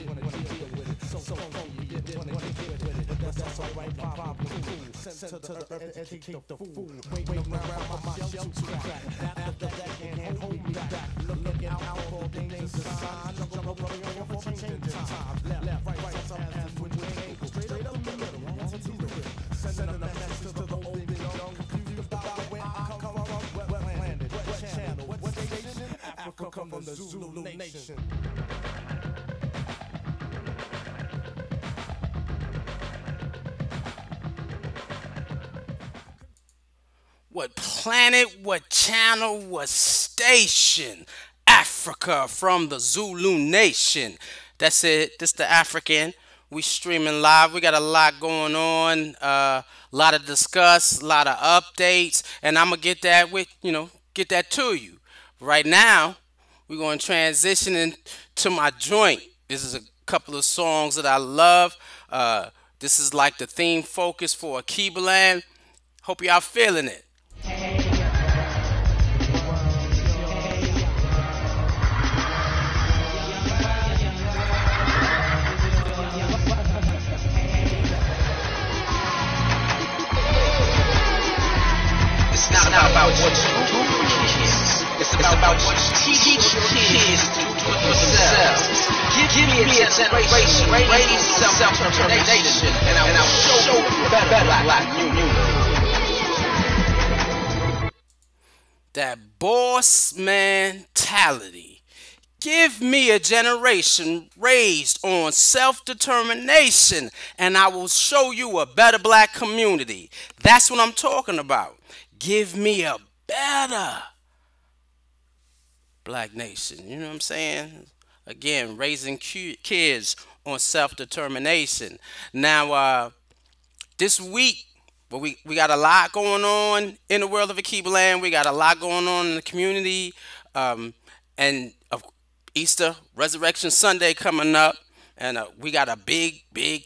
wanna deal with it. So funky, you didn't wanna deal with it. But that's alright, vibe cool. Sent to the earth, educate the fool. Waiting around for my shell to crack. After that, can't hold me back. Looking out for dangerous signs. Jungle running on for changing time. Left, right, some as when you ain't straight up in the middle. Want to do the real. Sending a message to the old big young. Confused about where I come from. What planet, what channel, what station? Africa come from the Zulu nation. What planet, what channel, what station? Africa from the Zulu nation. That's it. This the African. We streaming live. We got a lot going on. A lot to discuss. A lot of updates. And I'm gonna get that with get that to you. Right now, we're gonna transition into my joint. This is a couple of songs that I love. This is like the theme focus for Akibaland. Hope y'all feeling it. It's not about what you do for kids. It's about what you teach your kids to do for themselves. Give me a generation raised self-determination, and I'll show you a better black community. That boss mentality. Give me a generation raised on self-determination, and I will show you a better black community. That's what I'm talking about. Give me a better black nation. You know what I'm saying? Again, raising kids on self-determination. Now, this week, but we got a lot going on in the world of Akibaland. We got a lot going on in the community. And of Easter, Resurrection Sunday coming up. And we got a big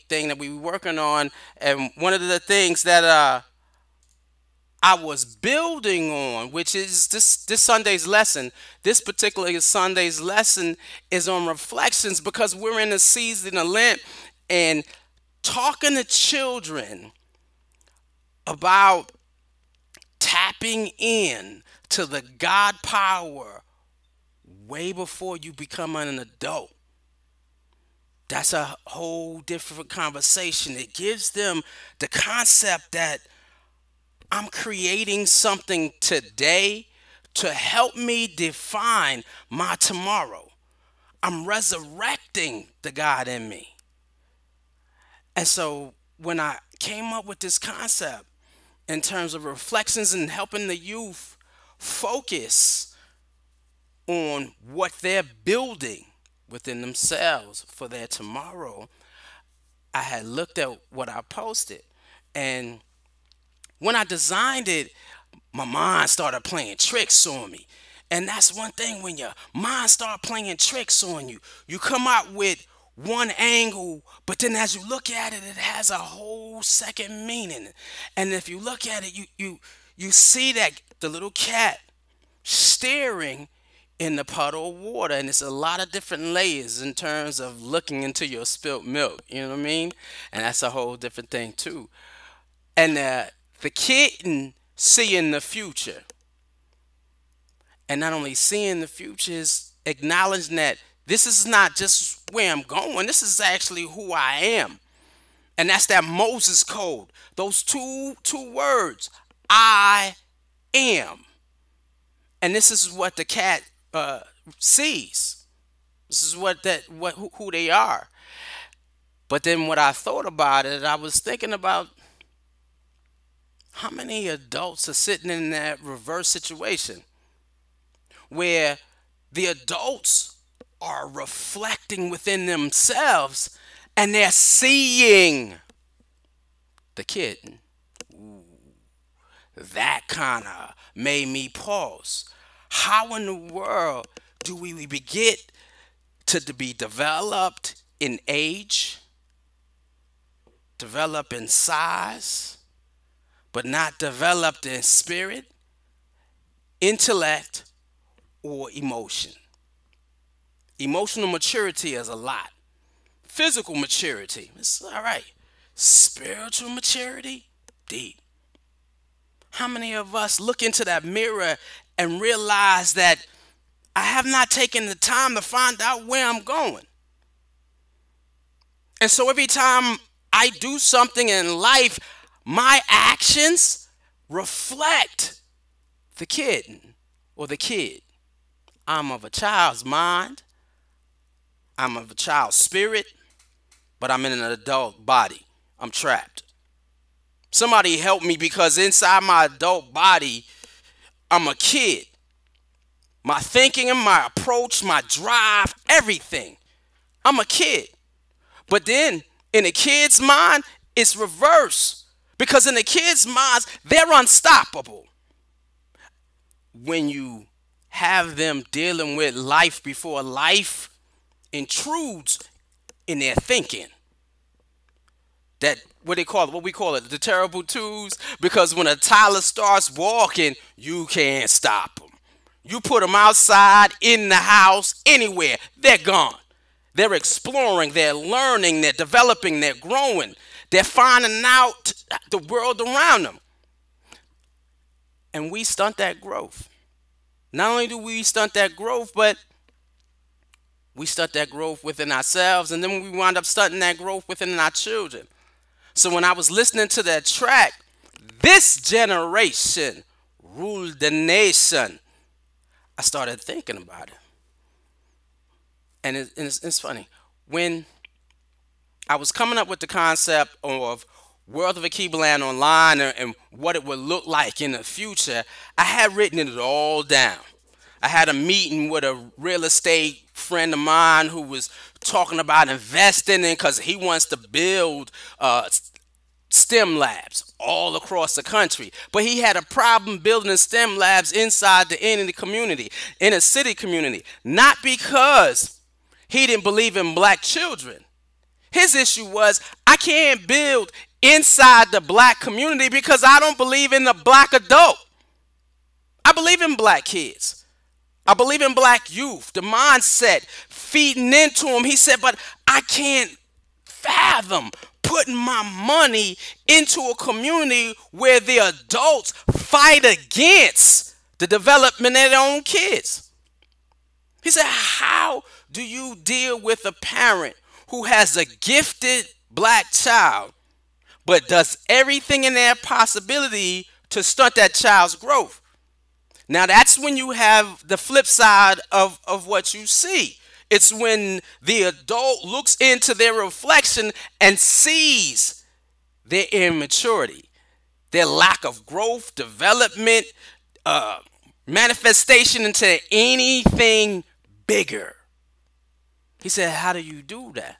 thing that we working on. And one of the things that I was building on, which is this Sunday's lesson. This particular Sunday's lesson is on reflections, because we're in a season of Lent and talking to children about tapping in to the God power way before you become an adult. That's a whole different conversation. It gives them the concept that I'm creating something today to help me define my tomorrow. I'm resurrecting the God in me. And so when I came up with this concept in terms of reflections and helping the youth focus on what they're building within themselves for their tomorrow, I had looked at what I posted. And when I designed it, my mind started playing tricks on me. And that's one thing, when your mind start playing tricks on you, you come out with one angle, but then as you look at it, it has a whole second meaning. And if you look at it, you see that the little cat staring in the puddle of water, and it's a lot of different layers in terms of looking into your spilt milk. You know what I mean? And that's a whole different thing too. And the kitten seeing the future, and not only seeing the future, is acknowledging that this is not just where I'm going. This is actually who I am. And that's that Moses code. Those two words, I am. And this is what the cat sees. This is who they are. But then what I thought about it, I was thinking about how many adults are sitting in that reverse situation where the adults are reflecting within themselves and they're seeing the kitten. Ooh, that kind of made me pause. How in the world do we get to be developed in age, developed in size, but not developed in spirit, intellect, or emotion? Emotional maturity is a lot. Physical maturity, it's all right. Spiritual maturity, deep. How many of us look into that mirror and realize that I have not taken the time to find out where I'm going? And so every time I do something in life, my actions reflect the kid or the kid. I'm of a child's mind, I'm of a child's spirit, but I'm in an adult body. I'm trapped. Somebody help me, because inside my adult body, I'm a kid. My thinking and my approach, my drive, everything. I'm a kid. But then in a kid's mind, it's reverse. Because in the kid's minds, they're unstoppable. When you have them dealing with life before life intrudes in their thinking, that what we call it, the terrible twos. Because when a toddler starts walking, you can't stop them. You put them outside, in the house, anywhere, they're gone. They're exploring, they're learning, they're developing, they're growing, they're finding out the world around them. And we stunt that growth. Not only do we stunt that growth, but we stunt that growth within ourselves, and then we wind up stunting that growth within our children. So when I was listening to that track, this generation ruled the nation, I started thinking about it. And it's funny. When I was coming up with the concept of World of Akibaland online and what it would look like in the future, I had written it all down. I had a meeting with a real estate friend of mine who was talking about investing in, because he wants to build STEM labs all across the country. But he had a problem building STEM labs inside the inner community, in a city community. Not because he didn't believe in black children. His issue was, I can't build inside the black community because I don't believe in the black adult. I believe in black kids. I believe in black youth, the mindset feeding into him. He said, but I can't fathom putting my money into a community where the adults fight against the development of their own kids. He said, how do you deal with a parent who has a gifted black child but does everything in their possibility to stunt that child's growth? Now that's when you have the flip side of what you see. It's when the adult looks into their reflection and sees their immaturity, their lack of growth, development, manifestation into anything bigger. He said, how do you do that?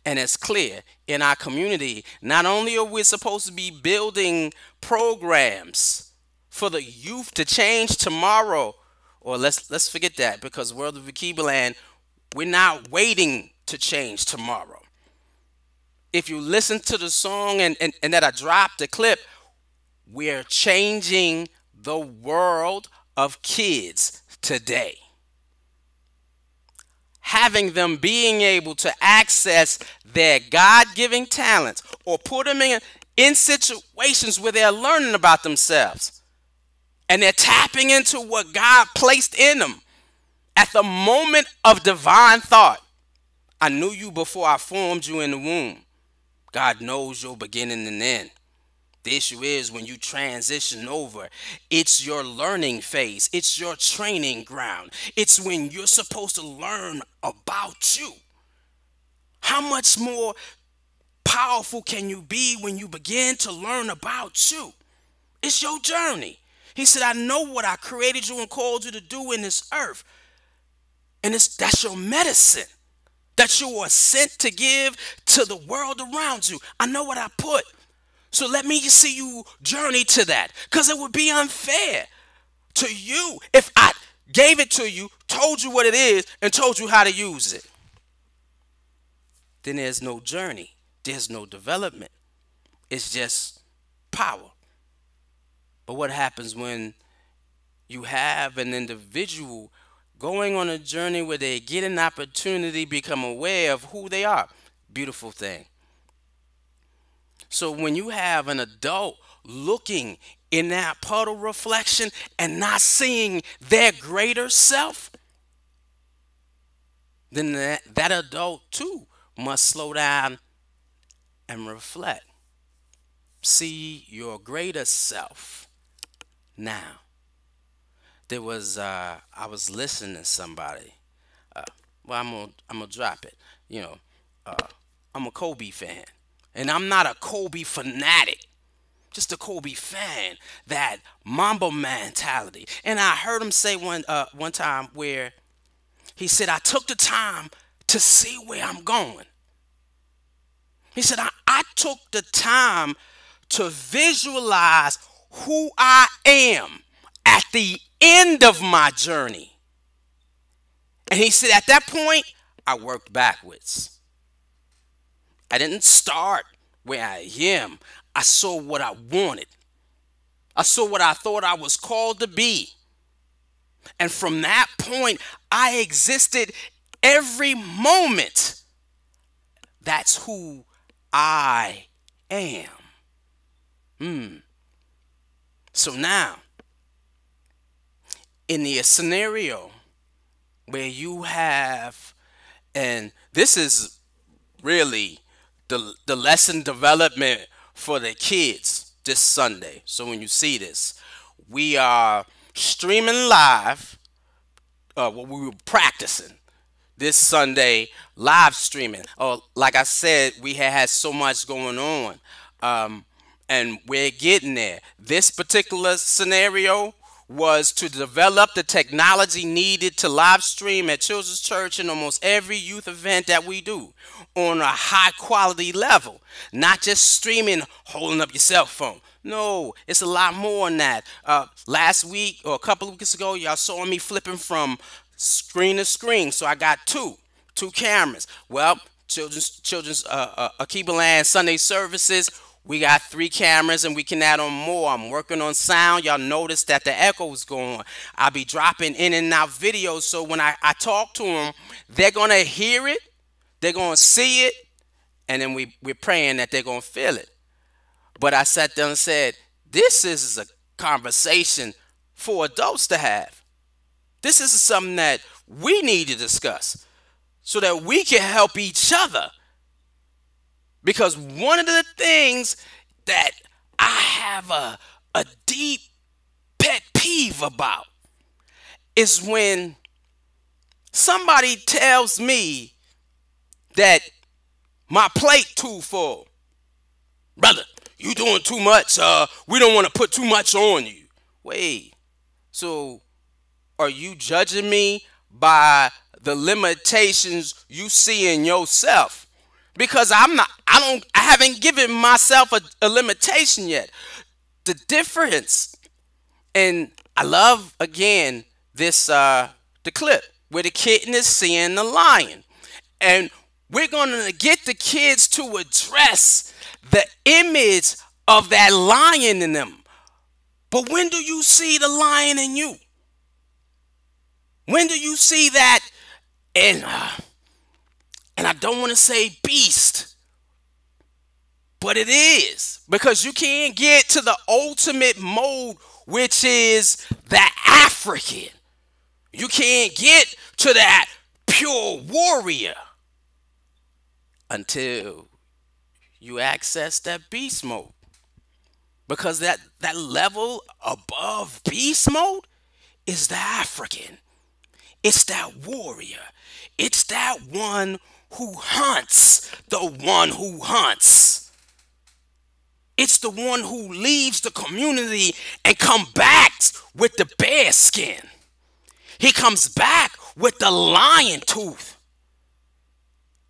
And it's clear in our community, not only are we supposed to be building programs for the youth to change tomorrow, or let's forget that, because World of Akibaland, we're not waiting to change tomorrow. If you listen to the song and that I dropped the clip, we're changing the world of kids today. Having them being able to access their God-given talents, or put them in situations where they're learning about themselves. And they're tapping into what God placed in them at the moment of divine thought. I knew you before I formed you in the womb. God knows your beginning and end. The issue is when you transition over, it's your learning phase. It's your training ground. It's when you're supposed to learn about you. How much more powerful can you be when you begin to learn about you? It's your journey. He said, I know what I created you and called you to do in this earth. And that's your medicine that you are sent to give to the world around you. I know what I put. So let me see you journey to that. Because it would be unfair to you if I gave it to you, told you what it is, and told you how to use it. Then there's no journey. There's no development. It's just power. But what happens when you have an individual going on a journey where they get an opportunity, become aware of who they are? Beautiful thing. So when you have an adult looking in that puddle reflection and not seeing their greater self, then that adult too must slow down and reflect. See your greater self. Now, I was listening to somebody. Well, I'm gonna drop it. You know, I'm a Kobe fan, and I'm not a Kobe fanatic. Just a Kobe fan. That Mamba mentality. And I heard him say one time where he said, "I took the time to see where I'm going." He said, I took the time to visualize who I am at the end of my journey. And he said, at that point, I worked backwards. I didn't start where I am. I saw what I wanted. I saw what I thought I was called to be. And from that point, I existed every moment. That's who I am. So now, in the scenario where you have, and this is really the lesson development for the kids this Sunday. So when you see this, we are streaming live. What we were practicing this Sunday, live streaming. Oh, like I said, we had so much going on, and we're getting there. This particular scenario was to develop the technology needed to live stream at Children's Church and almost every youth event that we do on a high quality level. Not just streaming, holding up your cell phone. No, it's a lot more than that. Last week or a couple of weeks ago, y'all saw me flipping from screen to screen. So I got two cameras. Well, children's Akiba Land Sunday services, we got 3 cameras and we can add on more. I'm working on sound. Y'all notice that the echo is going on. I'll be dropping in and out videos, so when I talk to them, they're going to hear it, they're going to see it, and then we're praying that they're going to feel it. But I sat there and said, this is a conversation for adults to have. This is something that we need to discuss so that we can help each other. Because one of the things that I have a deep pet peeve about is when somebody tells me that my plate too full. Brother, you doing too much. We don't want to put too much on you. Wait, so are you judging me by the limitations you see in yourself? Because I haven't given myself a limitation yet. The difference, and I love again this the clip where the kitten is seeing the lion, and we're gonna get the kids to address the image of that lion in them. But when do you see the lion in you? When do you see that? And I don't want to say beast, but it is, because you can't get to the ultimate mode, which is the African. You can't get to that pure warrior until you access that beast mode. Because that level above beast mode is the African. It's that warrior. It's that one who hunts the one who hunts. It's the one who leaves the community and comes back with the bear skin. He comes back with the lion tooth.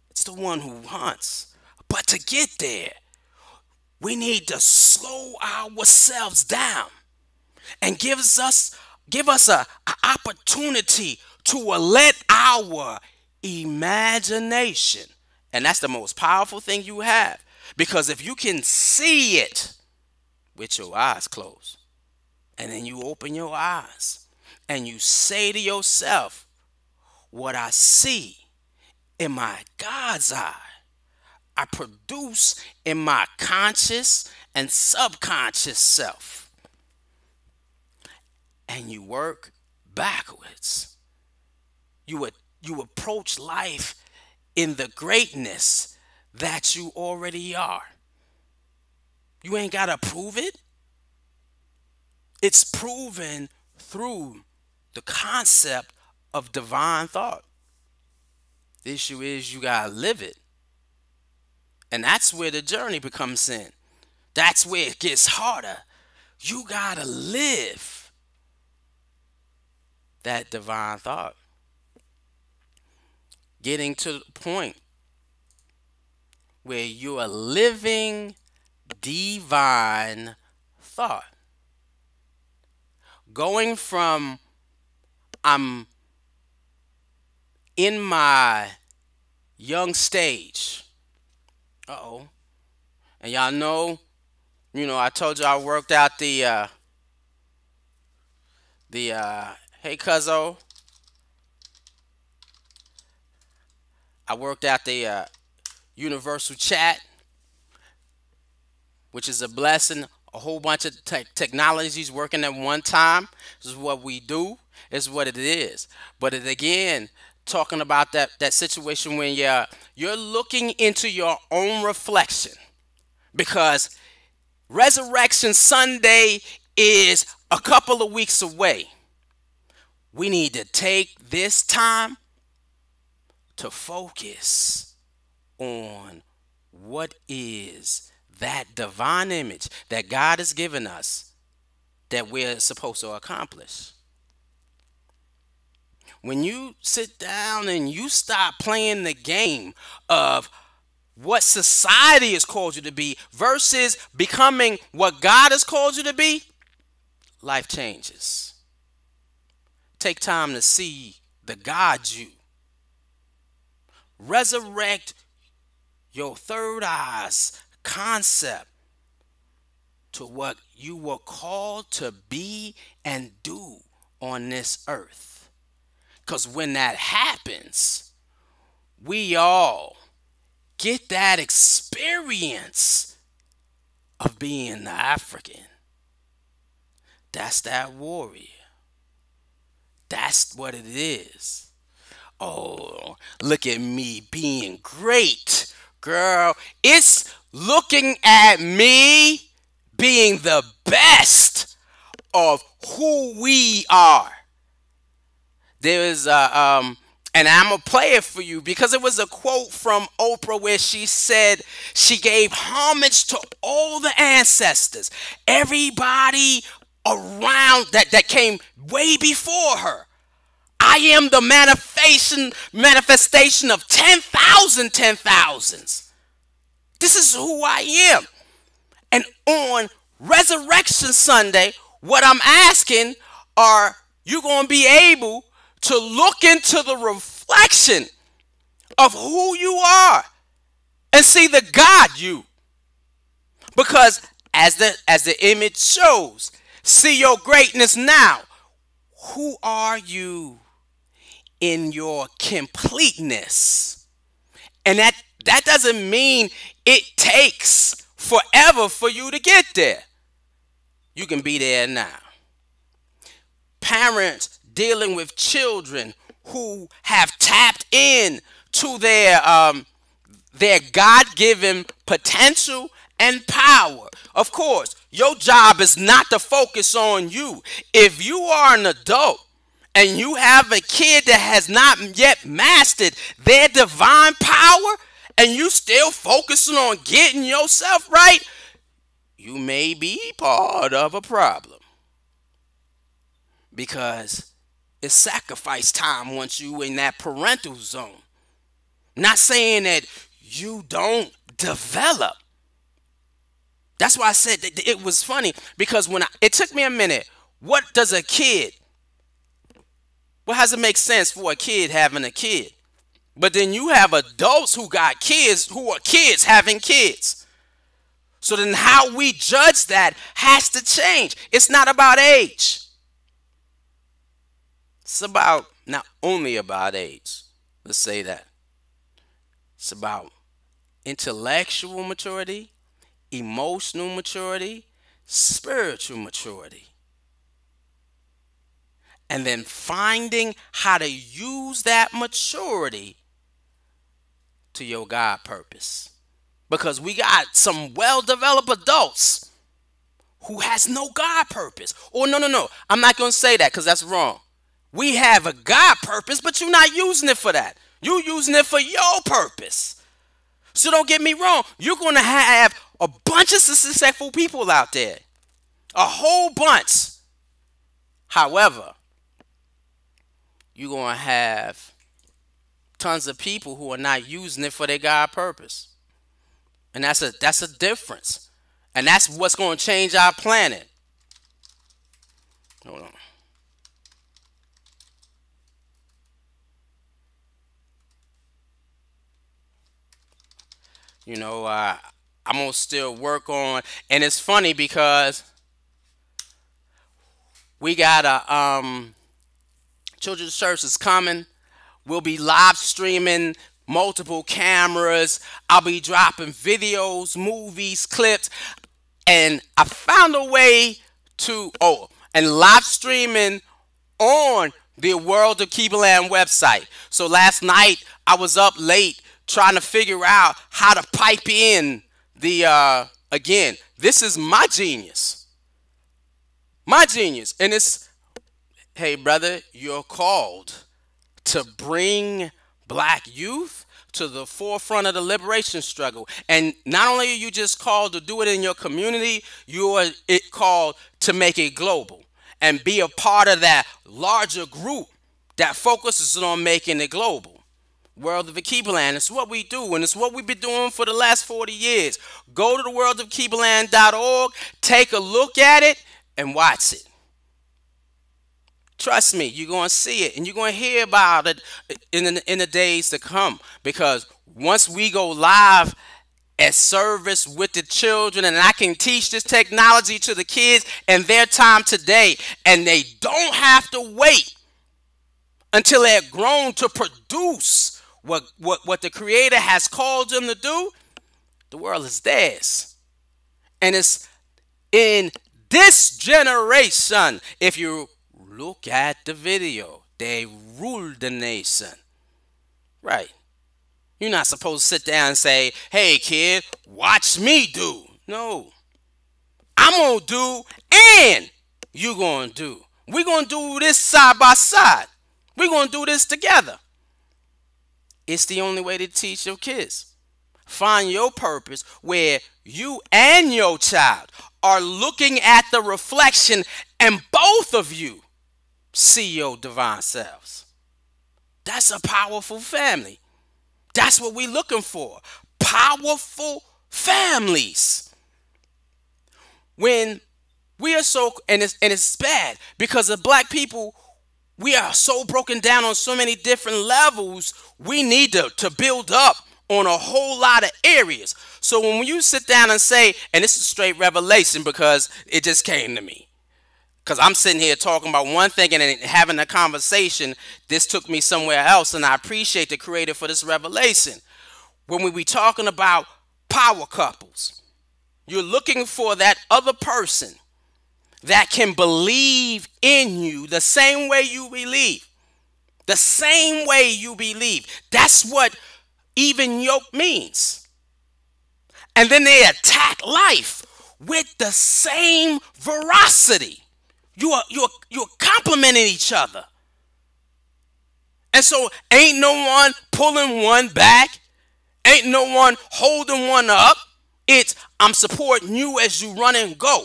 It's the one who hunts. But to get there, we need to slow ourselves down and give us an opportunity to let our imagination. And that's the most powerful thing you have. Because if you can see it with your eyes closed, and then you open your eyes and you say to yourself, what I see in my God's eye, I produce in my conscious and subconscious self. And you work backwards. You approach life in the greatness that you already are. You ain't got to prove it. It's proven through the concept of divine thought. The issue is you got to live it. And that's where the journey becomes sin. That's where it gets harder. You got to live that divine thought. Getting to the point where you're living divine thought. Going from I'm in my young stage. And y'all know, I told you I worked out the hey cuzzo. I worked out the universal chat, which is a blessing. A whole bunch of technologies working at one time. This is what we do. It's what it is. But it again, talking about that situation when you're looking into your own reflection, because Resurrection Sunday is a couple of weeks away. We need to take this time to focus on what is that divine image that God has given us that we're supposed to accomplish. When you sit down and you stop playing the game of what society has called you to be versus becoming what God has called you to be, life changes. Take time to see the God you. Resurrect your third eyes concept to what you were called to be and do on this earth. Because when that happens, we all get that experience of being the African. That's that warrior. That's what it is. Oh, look at me being great. Girl, it's looking at me being the best of who we are. There is and I'm gonna play it for you because it was a quote from Oprah where she said she gave homage to all the ancestors, everybody around that came way before her. I am the manifestation of 10,000s. This is who I am. And on Resurrection Sunday, what I'm asking are you going to be able to look into the reflection of who you are and see the God you. Because as the image shows, see your greatness now. Who are you in your completeness? And that doesn't mean it takes forever for you to get there. You can be there now. Parents dealing with children who have tapped in to their God-given potential and power. Of course, your job is not to focus on you. If you are an adult and you have a kid that has not yet mastered their divine power and you still focusing on getting yourself right, you may be part of a problem. Because it's sacrifice time once you in that parental zone. Not saying that you don't develop. That's why I said that it was funny, because it took me a minute. What does a kid, what does it make sense for a kid having a kid? But then you have adults who got kids who are kids having kids. So then how we judge that has to change. It's not about age. It's about, not only about age. Let's say that. It's about intellectual maturity, emotional maturity, spiritual maturity. And then finding how to use that maturity to your God purpose. Because we got some well-developed adults who has no God purpose. Or no. I'm not going to say that because that's wrong. We have a God purpose, but you're not using it for that. You're using it for your purpose. So don't get me wrong. You're going to have a bunch of successful people out there. A whole bunch. However, you're going to have tons of people who are not using it for their God purpose. And that's a difference. And that's what's going to change our planet. Hold on. You know, I'm going to still work on, and it's funny because we got a children's church is coming. We'll be live streaming multiple cameras. I'll be dropping videos, movies, clips, and I found a way to and live streaming on the World of Keeperland website. So last night I was up late trying to figure out how to pipe in the again, this is my genius. My genius. And it's, hey brother, you're called to bring black youth to the forefront of the liberation struggle. And not only are you just called to do it in your community, you are called to make it global and be a part of that larger group that focuses on making it global. World of Keeperland. It's what we do, and it's what we've been doing for the last 40 years. Go to the worldofkeeperland.org, take a look at it, and watch it. Trust me, you're going to see it, and you're going to hear about it in the days to come. Because once we go live at service with the children, and I can teach this technology to the kids in their time today, and they don't have to wait until they're grown to produce what the Creator has called them to do, the world is theirs. And it's in this generation, if you look at the video, they rule the nation. Right. You're not supposed to sit down and say, hey kid, watch me do. No. I'm going to do and you're going to do. We're going to do this side by side. We're going to do this together. It's the only way to teach your kids. Find your purpose where you and your child are looking at the reflection and both of you see your divine selves. That's a powerful family. That's what we're looking for. Powerful families. When we are so, and it's bad because of black people, we are so broken down on so many different levels. We need to build up on a whole lot of areas. So when you sit down and say, and this is straight revelation because it just came to me. Because I'm sitting here talking about one thing and then having a conversation. This took me somewhere else, and I appreciate the Creator for this revelation. When we be talking about power couples, you're looking for that other person that can believe in you the same way you believe. The same way you believe. That's what even yoke means. And then they attack life with the same veracity. You're complimenting each other. And so ain't no one pulling one back. Ain't no one holding one up. It's I'm supporting you as you run and go.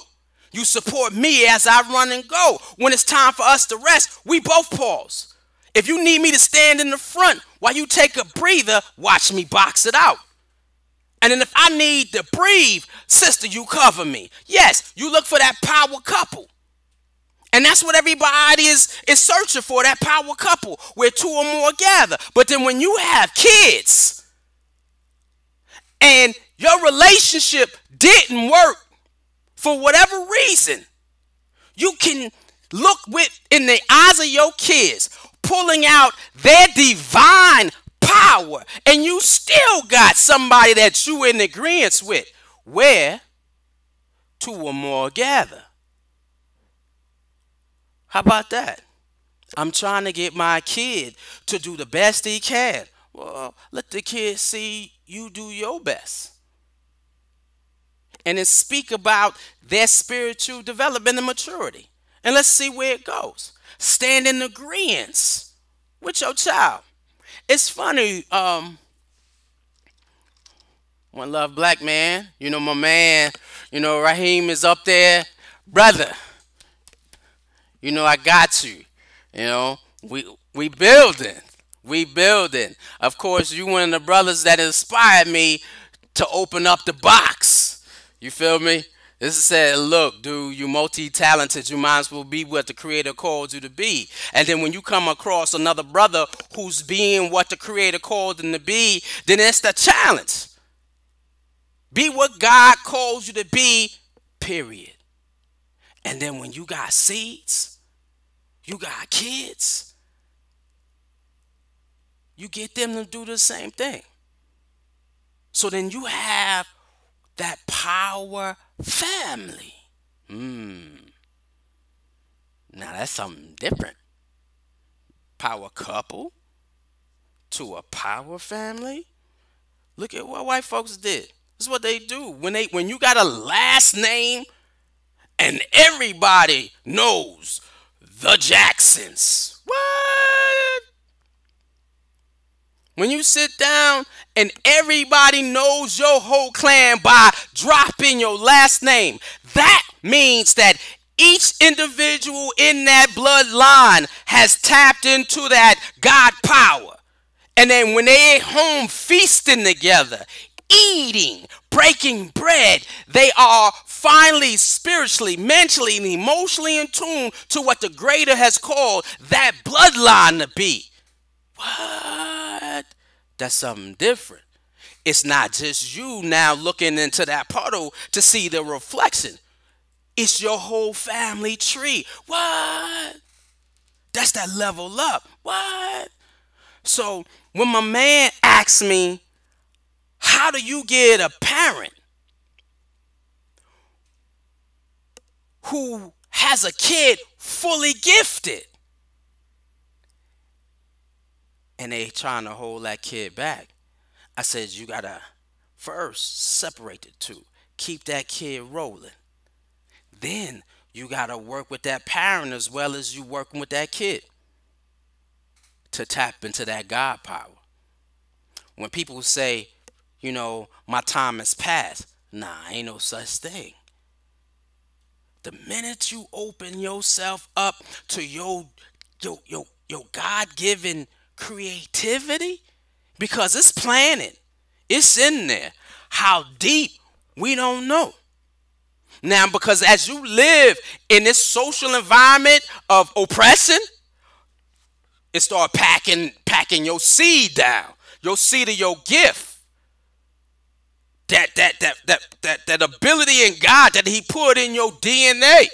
You support me as I run and go. When it's time for us to rest, we both pause. If you need me to stand in the front while you take a breather, watch me box it out. And then if I need to breathe, sister, you cover me. Yes, you look for that power couple. And that's what everybody is searching for, that power couple where two or more gather. But then when you have kids and your relationship didn't work for whatever reason, you can look in the eyes of your kids, pulling out their divine power, and you still got somebody that you in agreement with. Where two or more gather. How about that? I'm trying to get my kid to do the best he can. Well, let the kid see you do your best. And then speak about their spiritual development and maturity. And let's see where it goes. Stand in agreement with your child. It's funny, one love black man, my man, Raheem is up there. Brother, I got you. We building. We building. Of course, you one of the brothers that inspired me to open up the box. You feel me? This is said, look, dude, you multi-talented. You might as well be what the Creator called you to be. And then when you come across another brother who's being what the Creator called them to be, then it's the challenge. Be what God calls you to be, period. And then when you got seeds, you got kids, you get them to do the same thing. So then you have that power family. Now that's something different. Power couple to a power family. Look at what white folks did. This is what they do. When you got a last name and everybody knows the Jacksons. What? When you sit down and everybody knows your whole clan by dropping your last name, that means that each individual in that bloodline has tapped into that God power. And then when they at home feasting together, eating, breaking bread, they are finally spiritually, mentally, and emotionally in tune to what the Greater has called that bloodline to be. What? That's something different. It's not just you now looking into that puddle to see the reflection. It's your whole family tree. What? That's that level up. What? So when my man asks me, how do you get a parent who has a kid fully gifted and they trying to hold that kid back? I said, you gotta first separate the two. Keep that kid rolling. Then you gotta work with that parent as well as you working with that kid to tap into that God power. When people say, my time has passed, nah, ain't no such thing. The minute you open yourself up to your God-given creativity, because it's planning, it's in there. How deep, we don't know. Now, because as you live in this social environment of oppression, it start packing your seed down, your seed of your gift. That ability in God that He put in your DNA.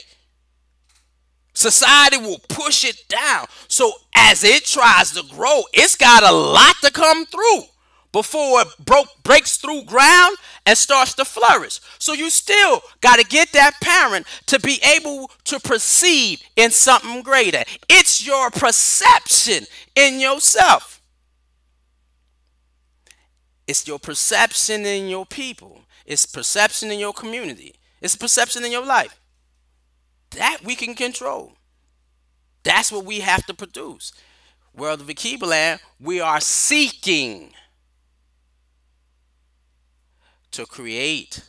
Society will push it down. So as it tries to grow, it's got a lot to come through before it breaks through ground and starts to flourish. So you still got to get that parent to be able to perceive in something greater. It's your perception in yourself. It's your perception in your people. It's perception in your community. It's perception in your life. That we can control. That's what we have to produce. World of Akibaland, we are seeking to create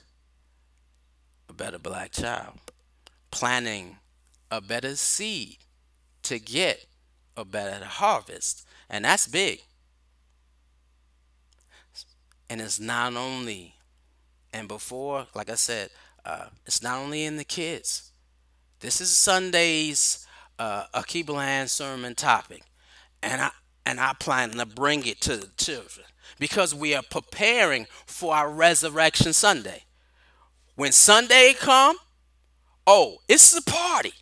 a better black child. Planting a better seed to get a better harvest. And that's big. And it's not only, and before, like I said, it's not only in the kids. This is Sunday's Akibaland sermon topic. And I plan to bring it to the children because we are preparing for our Resurrection Sunday. When Sunday come, oh, it's a party.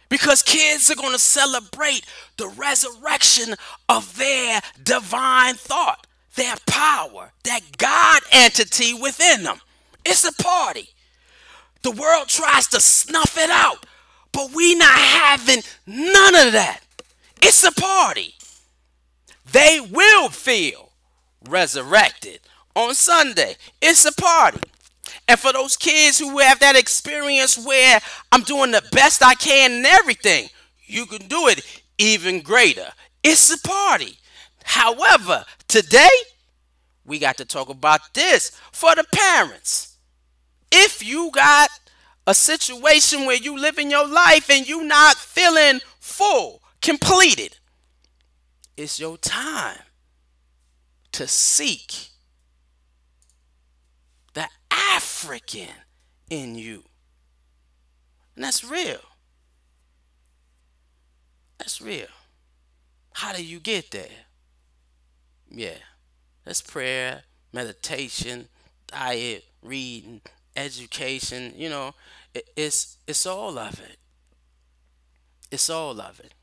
because kids are going to celebrate the resurrection of their divine thought, their power, that God entity within them. It's a party. The world tries to snuff it out, but we not having none of that. It's a party. They will feel resurrected on Sunday. It's a party. And for those kids who have that experience where I'm doing the best I can in everything, you can do it even greater. It's a party. However, today we got to talk about this for the parents. If you got a situation where you live in your life and you not feeling full, completed, it's your time to seek the African in you. And that's real. That's real. How do you get there? Yeah. That's prayer, meditation, diet, reading, education. It's all of it. It's all of it.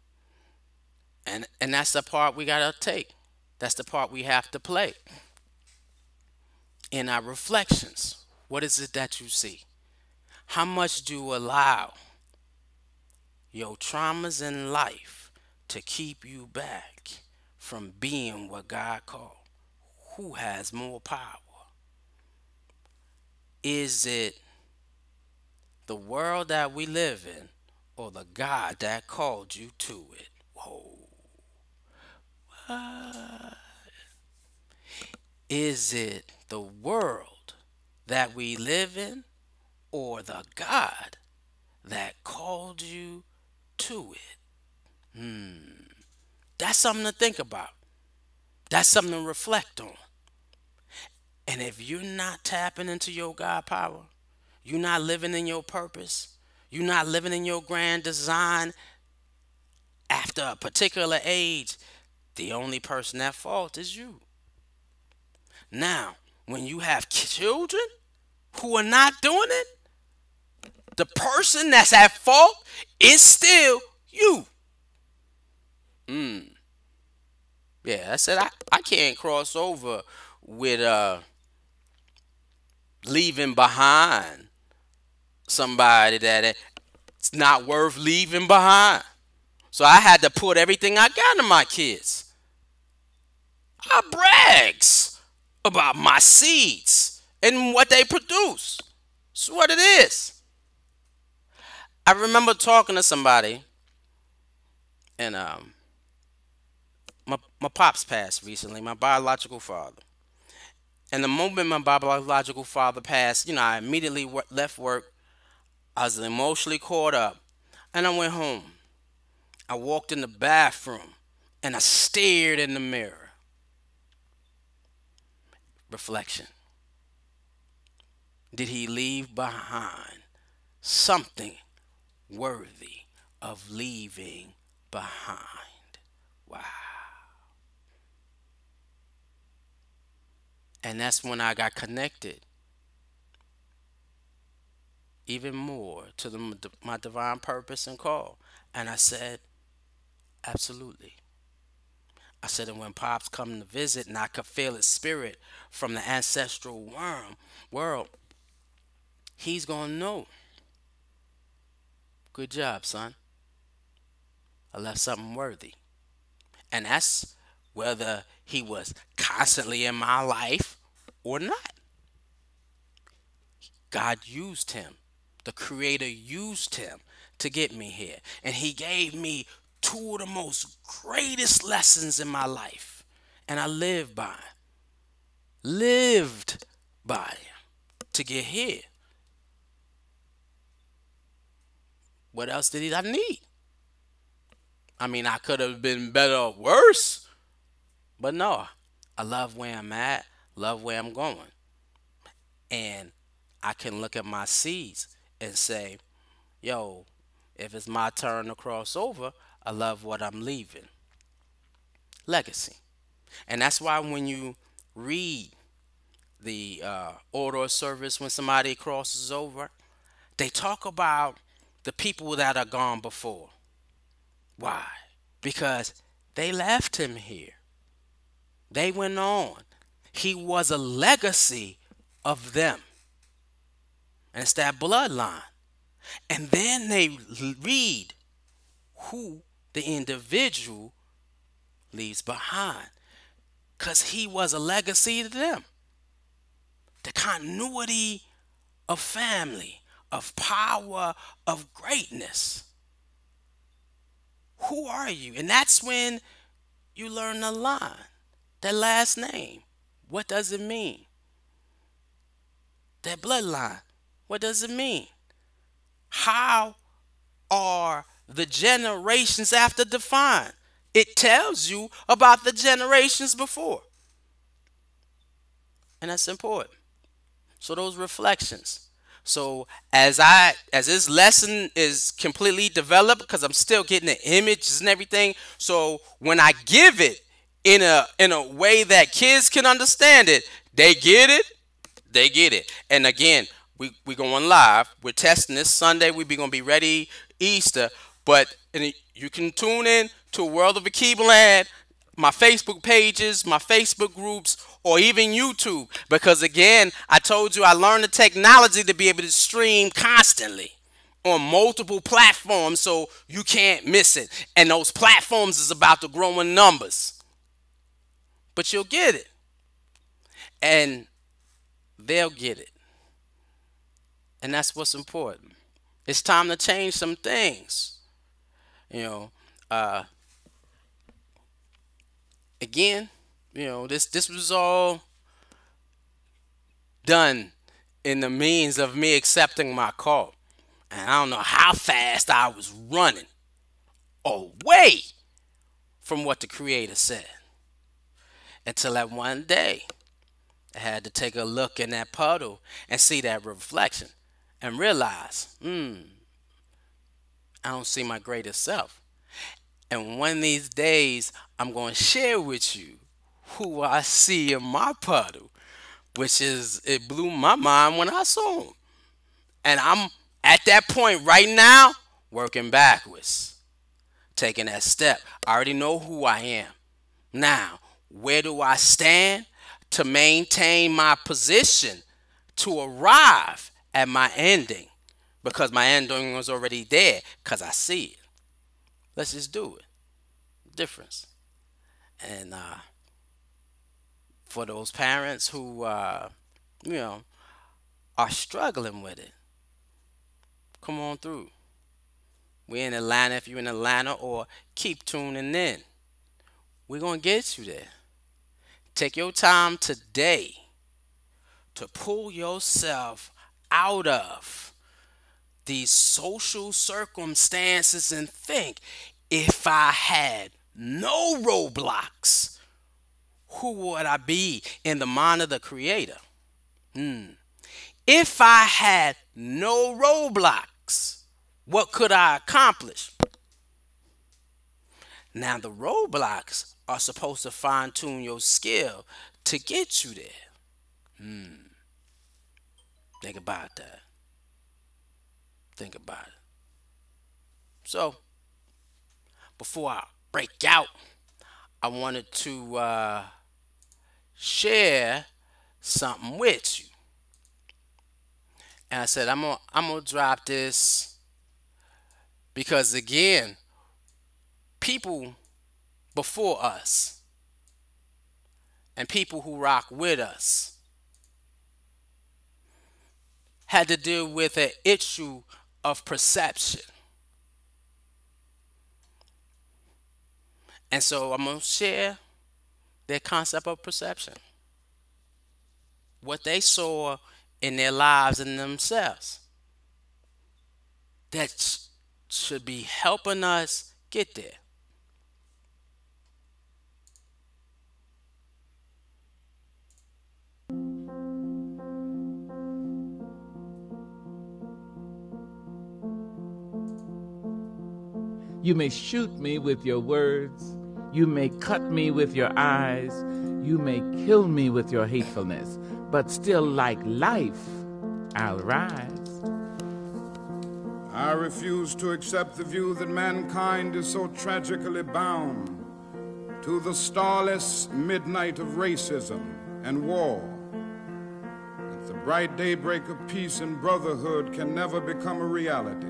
And that's the part we gotta take. That's the part we have to play. In our reflections, what is it that you see? How much do you allow your traumas in life to keep you back from being what God called? Who has more power? Is it the world that we live in or the God that called you to it? Whoa. Is it the world that we live in or the God that called you to it? That's something to think about. That's something to reflect on. And if you're not tapping into your God power, you're not living in your purpose, you're not living in your grand design after a particular age, the only person at fault is you. Now, when you have children who are not doing it, the person that's at fault is still you. Yeah, I said I can't cross over with leaving behind somebody that it's not worth leaving behind. So I had to put everything I got in my kids. I brags about my seeds and what they produce. It's what it is. I remember talking to somebody, and my pops passed recently, my biological father. And the moment my biological father passed, I immediately left work. I was emotionally caught up, and I went home. I walked in the bathroom, and I stared in the mirror. Reflection. Did he leave behind something worthy of leaving behind? Wow. And that's when I got connected even more to my divine purpose and call. And I said, absolutely. I said, and when Pops come to visit and I could feel his spirit from the ancestral world, he's going to know. Good job, son. I left something worthy. And that's whether he was constantly in my life or not. God used him. The Creator used him to get me here. And he gave me two of the most greatest lessons in my life. And I lived by him. Lived by him to get here. What else did I need? I mean, I could have been better or worse. But no, I love where I'm at, love where I'm going. And I can look at my seeds and say, yo, if it's my turn to cross over, I love what I'm leaving. Legacy. And that's why when you read the order of service when somebody crosses over, they talk about the people that are gone before. Why? Because they left him here. They went on. He was a legacy of them. And it's that bloodline. And then they read who the individual leaves behind. Because he was a legacy to them. The continuity of family, of power, of greatness. Who are you? And that's when you learn the line, that last name. What does it mean? That bloodline. What does it mean? How are the generations after defined? It tells you about the generations before. And that's important. So those reflections. So as this lesson is completely developed, because I'm still getting the images and everything. So when I give it in a way that kids can understand it, they get it. They get it. And again, we going live. We're testing this Sunday. We be gonna be ready Easter. But you can tune in to World of Akibaland, my Facebook pages, my Facebook groups, or even YouTube. Because again, I told you I learned the technology to be able to stream constantly on multiple platforms so you can't miss it. And those platforms is about to grow in numbers. But you'll get it. And they'll get it. And that's what's important. It's time to change some things. Again, this was all done in the means of me accepting my call. And I don't know how fast I was running away from what the Creator said. Until that one day, I had to take a look in that puddle and see that reflection and realize, I don't see my greatest self. And one of these days, I'm going to share with you who I see in my puddle, which is, it blew my mind when I saw him. And I'm at that point right now, working backwards, taking that step. I already know who I am. Now, where do I stand to maintain my position to arrive at my ending? Because my ending was already there, because I see it. Let's just do it. Difference. And for those parents who, are struggling with it, come on through. We're in Atlanta. If you're in Atlanta, or keep tuning in. We're going to get you there. Take your time today to pull yourself out of these social circumstances and think, if I had no roadblocks, who would I be in the mind of the Creator? If I had no roadblocks, what could I accomplish? Now, the roadblocks are supposed to fine-tune your skill to get you there. Think about that. Think about it. So, before I break out, I wanted to share something with you. And I said, I'm gonna drop this because, again, people before us and people who rock with us had to deal with an issue of perception. And so I'm going to share their concept of perception. What they saw in their lives and themselves. That should be helping us get there. You may shoot me with your words. You may cut me with your eyes. You may kill me with your hatefulness. But still, like life, I'll rise. I refuse to accept the view that mankind is so tragically bound to the starless midnight of racism and war, that the bright daybreak of peace and brotherhood can never become a reality.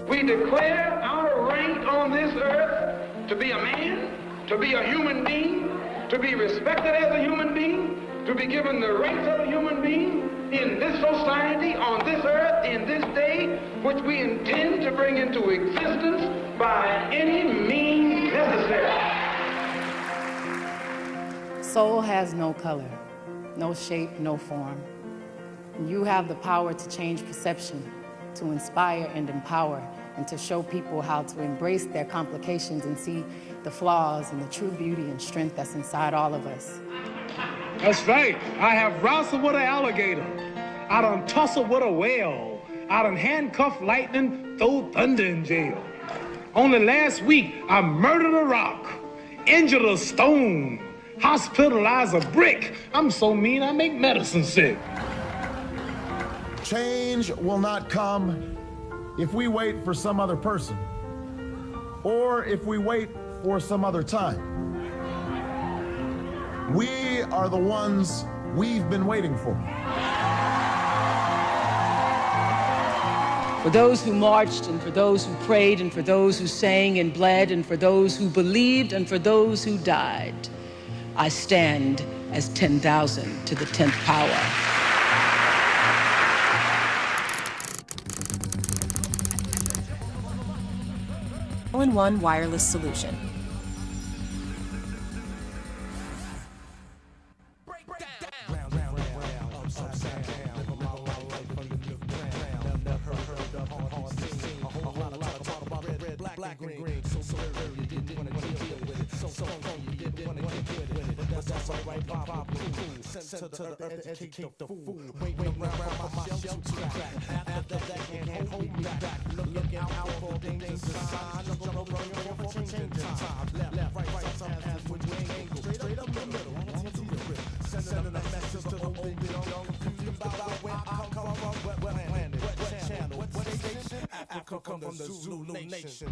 We declare our right on this earth to be a man, to be a human being, to be respected as a human being, to be given the rights of a human being in this society, on this earth, in this day, which we intend to bring into existence by any means necessary. Soul has no color, no shape, no form. You have the power to change perception, to inspire and empower, and to show people how to embrace their complications and see the flaws and the true beauty and strength that's inside all of us. That's right. I have wrestled with an alligator. I done tussled with a whale. I done handcuffed lightning, throw thunder in jail. Only last week, I murdered a rock, injured a stone, hospitalized a brick. I'm so mean, I make medicine sick. Change will not come if we wait for some other person or if we wait for some other time. We are the ones we've been waiting for. For those who marched, and for those who prayed, and for those who sang and bled, and for those who believed, and for those who died, I stand as 10,000 to the 10th power. All-in-one wireless solution. To the earth, educate the fool. Waiting around for my shell to crack. After that, can't hold me back. Looking out for dangerous signs. Jump over for changing time. Left, right, sometimes with angles. Straight up the middle. Sending a message to the old young. Confused about where I come from. What planet, what channel, what station? Africa from the Zulu nation.